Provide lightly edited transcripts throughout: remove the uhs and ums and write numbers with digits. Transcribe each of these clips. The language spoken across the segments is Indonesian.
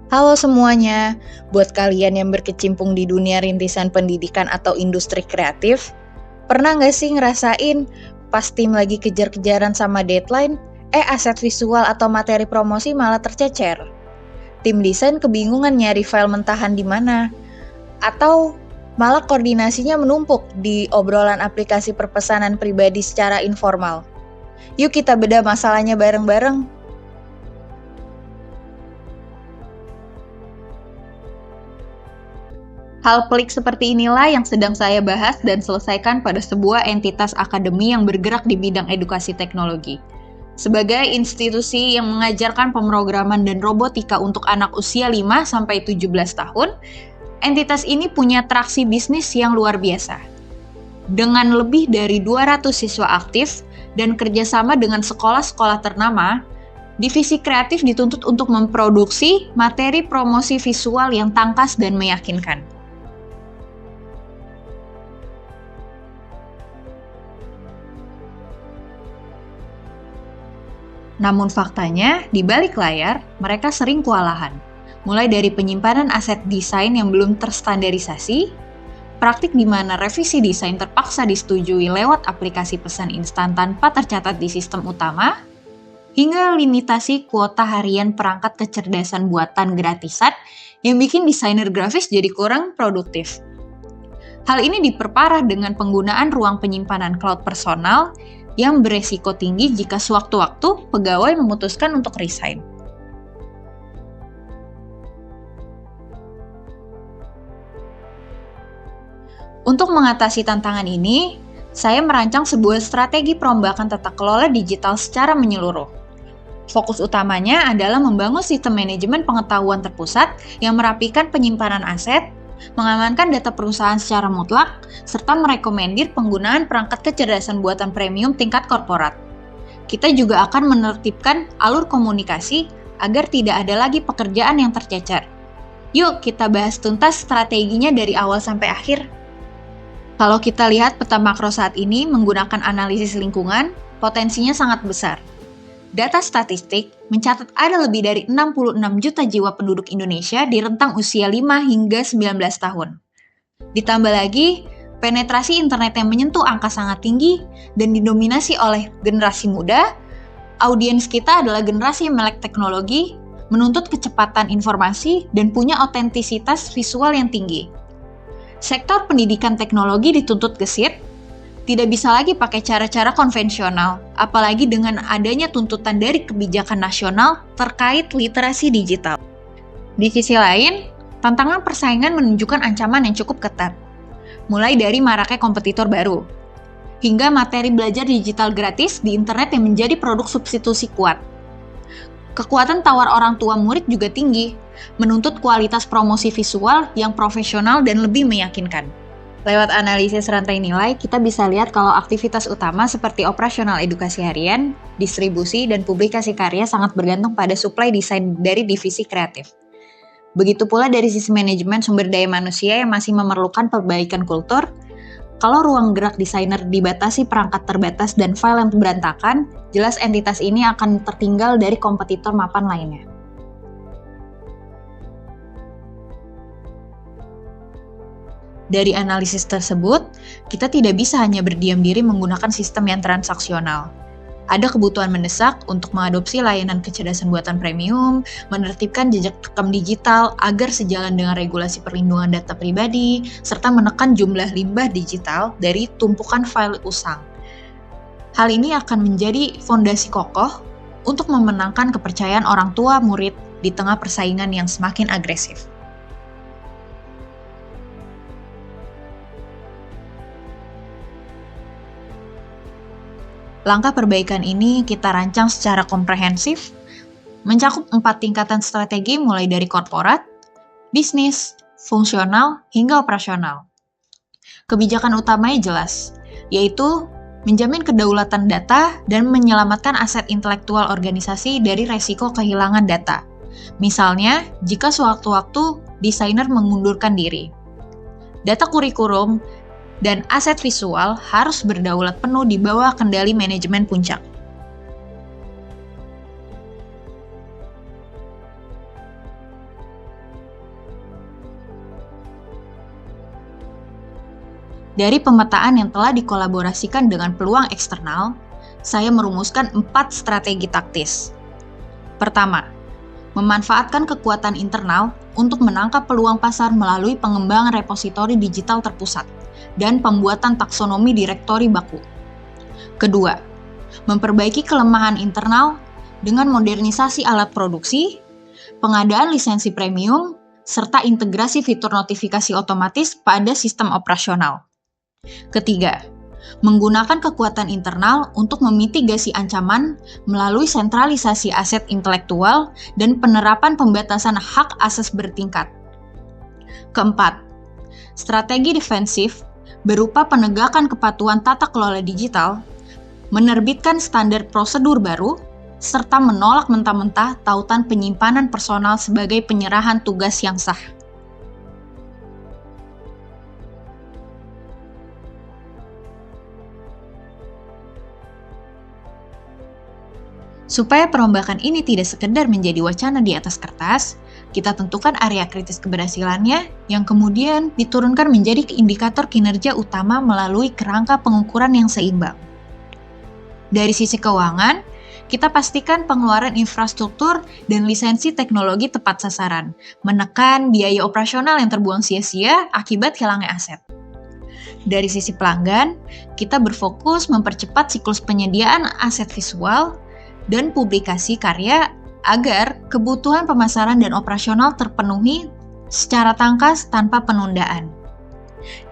Halo semuanya, buat kalian yang berkecimpung di dunia rintisan pendidikan atau industri kreatif, pernah nggak sih ngerasain pas tim lagi kejar-kejaran sama deadline, aset visual atau materi promosi malah tercecer? Tim desain kebingungan nyari file mentahan di mana, atau malah koordinasinya menumpuk di obrolan aplikasi perpesanan pribadi secara informal. Yuk kita bedah masalahnya bareng-bareng. Hal pelik seperti inilah yang sedang saya bahas dan selesaikan pada sebuah entitas akademi yang bergerak di bidang edukasi teknologi. Sebagai institusi yang mengajarkan pemrograman dan robotika untuk anak usia 5-17 tahun, entitas ini punya traksi bisnis yang luar biasa. Dengan lebih dari 200 siswa aktif dan kerjasama dengan sekolah-sekolah ternama, divisi kreatif dituntut untuk memproduksi materi promosi visual yang tangkas dan meyakinkan. Namun faktanya, di balik layar, mereka sering kewalahan. Mulai dari penyimpanan aset desain yang belum terstandarisasi, praktik di mana revisi desain terpaksa disetujui lewat aplikasi pesan instan tanpa tercatat di sistem utama, hingga limitasi kuota harian perangkat kecerdasan buatan gratisan yang bikin desainer grafis jadi kurang produktif. Hal ini diperparah dengan penggunaan ruang penyimpanan cloud personal yang beresiko tinggi jika sewaktu-waktu pegawai memutuskan untuk resign. Untuk mengatasi tantangan ini, saya merancang sebuah strategi perombakan tata kelola digital secara menyeluruh. Fokus utamanya adalah membangun sistem manajemen pengetahuan terpusat yang merapikan penyimpanan aset, mengamankan data perusahaan secara mutlak, serta merekomendir penggunaan perangkat kecerdasan buatan premium tingkat korporat. Kita juga akan menertibkan alur komunikasi agar tidak ada lagi pekerjaan yang tercecer. Yuk kita bahas tuntas strateginya dari awal sampai akhir. Kalau kita lihat peta makro saat ini menggunakan analisis lingkungan, potensinya sangat besar. Data statistik mencatat ada lebih dari 66 juta jiwa penduduk Indonesia di rentang usia 5 hingga 19 tahun. Ditambah lagi, penetrasi internet yang menyentuh angka sangat tinggi dan didominasi oleh generasi muda, audiens kita adalah generasi yang melek teknologi, menuntut kecepatan informasi, dan punya otentisitas visual yang tinggi. Sektor pendidikan teknologi dituntut gesit, tidak bisa lagi pakai cara-cara konvensional, apalagi dengan adanya tuntutan dari kebijakan nasional terkait literasi digital. Di sisi lain, tantangan persaingan menunjukkan ancaman yang cukup ketat, mulai dari maraknya kompetitor baru, hingga materi belajar digital gratis di internet yang menjadi produk substitusi kuat. Kekuatan tawar orang tua murid juga tinggi, menuntut kualitas promosi visual yang profesional dan lebih meyakinkan. Lewat analisis rantai nilai, kita bisa lihat kalau aktivitas utama seperti operasional edukasi harian, distribusi, dan publikasi karya sangat bergantung pada suplai desain dari divisi kreatif. Begitu pula dari sisi manajemen sumber daya manusia yang masih memerlukan perbaikan kultur, kalau ruang gerak desainer dibatasi perangkat terbatas dan file yang berantakan, jelas entitas ini akan tertinggal dari kompetitor mapan lainnya. Dari analisis tersebut, kita tidak bisa hanya berdiam diri menggunakan sistem yang transaksional. Ada kebutuhan mendesak untuk mengadopsi layanan kecerdasan buatan premium, menertibkan jejak rekam digital agar sejalan dengan regulasi perlindungan data pribadi, serta menekan jumlah limbah digital dari tumpukan file usang. Hal ini akan menjadi fondasi kokoh untuk memenangkan kepercayaan orang tua murid di tengah persaingan yang semakin agresif. Langkah perbaikan ini kita rancang secara komprehensif, mencakup 4 tingkatan strategi mulai dari korporat, bisnis, fungsional, hingga operasional. Kebijakan utamanya jelas, yaitu menjamin kedaulatan data dan menyelamatkan aset intelektual organisasi dari resiko kehilangan data. Misalnya, jika sewaktu-waktu desainer mengundurkan diri. Data kurikulum dan aset visual harus berdaulat penuh di bawah kendali manajemen puncak. Dari pemetaan yang telah dikolaborasikan dengan peluang eksternal, saya merumuskan 4 strategi taktis. Pertama, memanfaatkan kekuatan internal untuk menangkap peluang pasar melalui pengembangan repositori digital terpusat dan pembuatan taksonomi direktori baku. Kedua, memperbaiki kelemahan internal dengan modernisasi alat produksi, pengadaan lisensi premium, serta integrasi fitur notifikasi otomatis pada sistem operasional. Ketiga, menggunakan kekuatan internal untuk memitigasi ancaman melalui sentralisasi aset intelektual dan penerapan pembatasan hak akses bertingkat. Keempat, strategi defensif berupa penegakan kepatuhan tata kelola digital, menerbitkan standar prosedur baru, serta menolak mentah-mentah tautan penyimpanan personal sebagai penyerahan tugas yang sah. Supaya perombakan ini tidak sekedar menjadi wacana di atas kertas, kita tentukan area kritis keberhasilannya yang kemudian diturunkan menjadi indikator kinerja utama melalui kerangka pengukuran yang seimbang. Dari sisi keuangan, kita pastikan pengeluaran infrastruktur dan lisensi teknologi tepat sasaran, menekan biaya operasional yang terbuang sia-sia akibat hilangnya aset. Dari sisi pelanggan, kita berfokus mempercepat siklus penyediaan aset visual dan publikasi karya agar kebutuhan pemasaran dan operasional terpenuhi secara tangkas tanpa penundaan.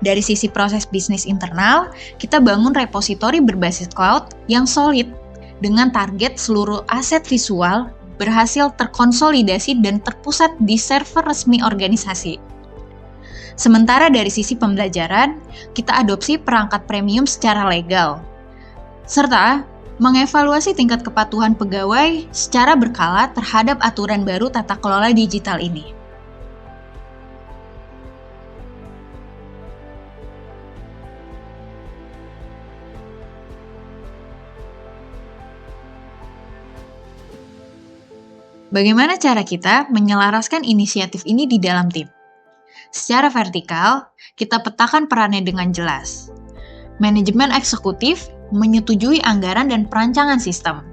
Dari sisi proses bisnis internal, kita bangun repositori berbasis cloud yang solid dengan target seluruh aset visual berhasil terkonsolidasi dan terpusat di server resmi organisasi. Sementara dari sisi pembelajaran, kita adopsi perangkat premium secara legal, serta mengevaluasi tingkat kepatuhan pegawai secara berkala terhadap aturan baru tata kelola digital ini. Bagaimana cara kita menyelaraskan inisiatif ini di dalam tim? Secara vertikal, kita petakan perannya dengan jelas. Manajemen eksekutif menyetujui anggaran dan perancangan sistem.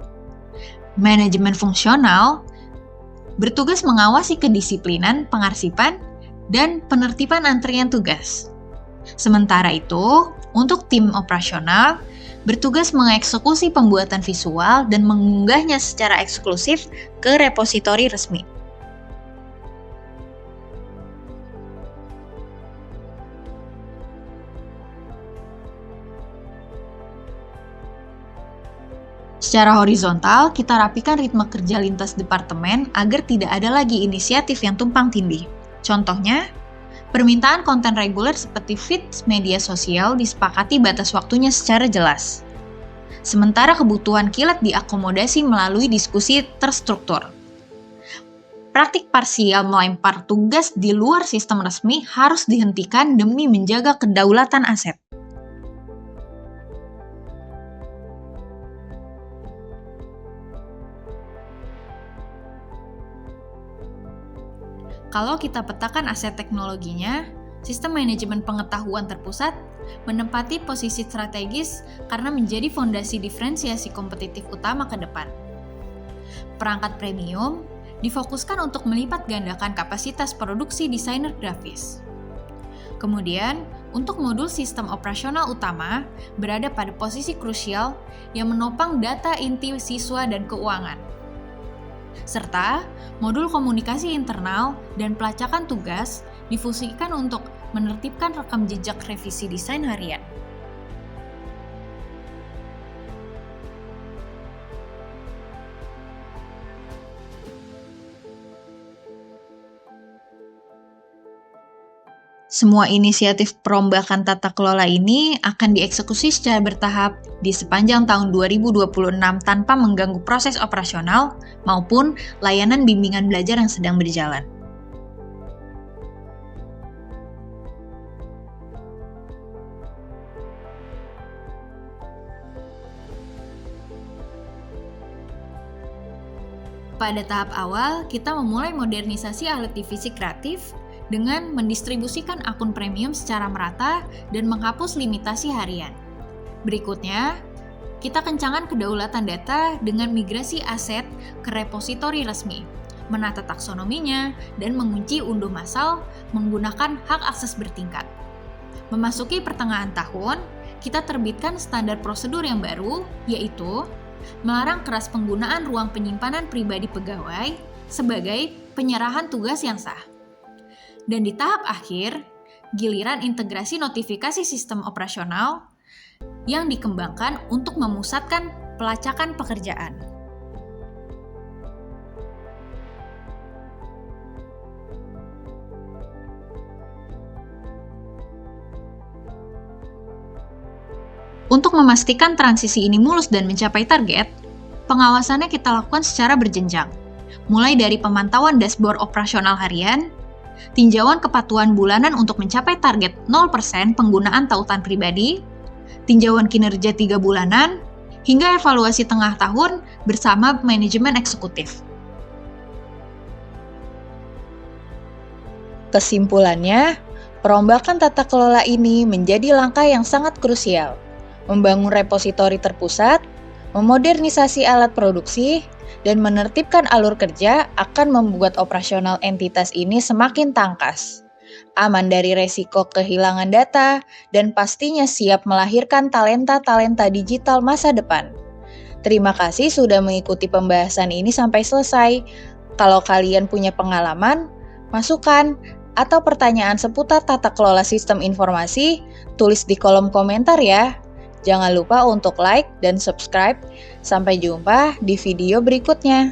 Manajemen fungsional bertugas mengawasi kedisiplinan, pengarsipan, dan penertiban antrian tugas. Sementara itu, untuk tim operasional, bertugas mengeksekusi pembuatan visual dan mengunggahnya secara eksklusif ke repositori resmi. Secara horizontal, kita rapikan ritme kerja lintas departemen agar tidak ada lagi inisiatif yang tumpang tindih. Contohnya, permintaan konten reguler seperti feed media sosial disepakati batas waktunya secara jelas. Sementara kebutuhan kilat diakomodasi melalui diskusi terstruktur. Praktik parsial melempar tugas di luar sistem resmi harus dihentikan demi menjaga kedaulatan aset. Kalau kita petakan aset teknologinya, sistem manajemen pengetahuan terpusat menempati posisi strategis karena menjadi fondasi diferensiasi kompetitif utama ke depan. Perangkat premium difokuskan untuk melipat gandakan kapasitas produksi desainer grafis. Kemudian, untuk modul sistem operasional utama berada pada posisi krusial yang menopang data inti siswa dan keuangan. Serta, modul komunikasi internal dan pelacakan tugas difungsikan untuk menertibkan rekam jejak revisi desain harian. Semua inisiatif perombakan tata kelola ini akan dieksekusi secara bertahap di sepanjang tahun 2026 tanpa mengganggu proses operasional maupun layanan bimbingan belajar yang sedang berjalan. Pada tahap awal, kita memulai modernisasi alat divisi kreatif dengan mendistribusikan akun premium secara merata dan menghapus limitasi harian. Berikutnya, kita kencangkan kedaulatan data dengan migrasi aset ke repositori resmi, menata taksonominya, dan mengunci unduh massal menggunakan hak akses bertingkat. Memasuki pertengahan tahun, kita terbitkan standar prosedur yang baru, yaitu melarang keras penggunaan ruang penyimpanan pribadi pegawai sebagai penyerahan tugas yang sah. Dan di tahap akhir, giliran integrasi notifikasi sistem operasional yang dikembangkan untuk memusatkan pelacakan pekerjaan. Untuk memastikan transisi ini mulus dan mencapai target, pengawasannya kita lakukan secara berjenjang, mulai dari pemantauan dashboard operasional harian, tinjauan kepatuhan bulanan untuk mencapai target 0% penggunaan tautan pribadi, tinjauan kinerja 3 bulanan, hingga evaluasi tengah tahun bersama manajemen eksekutif. Kesimpulannya, perombakan tata kelola ini menjadi langkah yang sangat krusial. Membangun repositori terpusat, memodernisasi alat produksi, dan menertibkan alur kerja akan membuat operasional entitas ini semakin tangkas, aman dari resiko kehilangan data, dan pastinya siap melahirkan talenta-talenta digital masa depan. Terima kasih sudah mengikuti pembahasan ini sampai selesai. Kalau kalian punya pengalaman, masukan, atau pertanyaan seputar tata kelola sistem informasi, tulis di kolom komentar ya. Jangan lupa untuk like dan subscribe. Sampai jumpa di video berikutnya.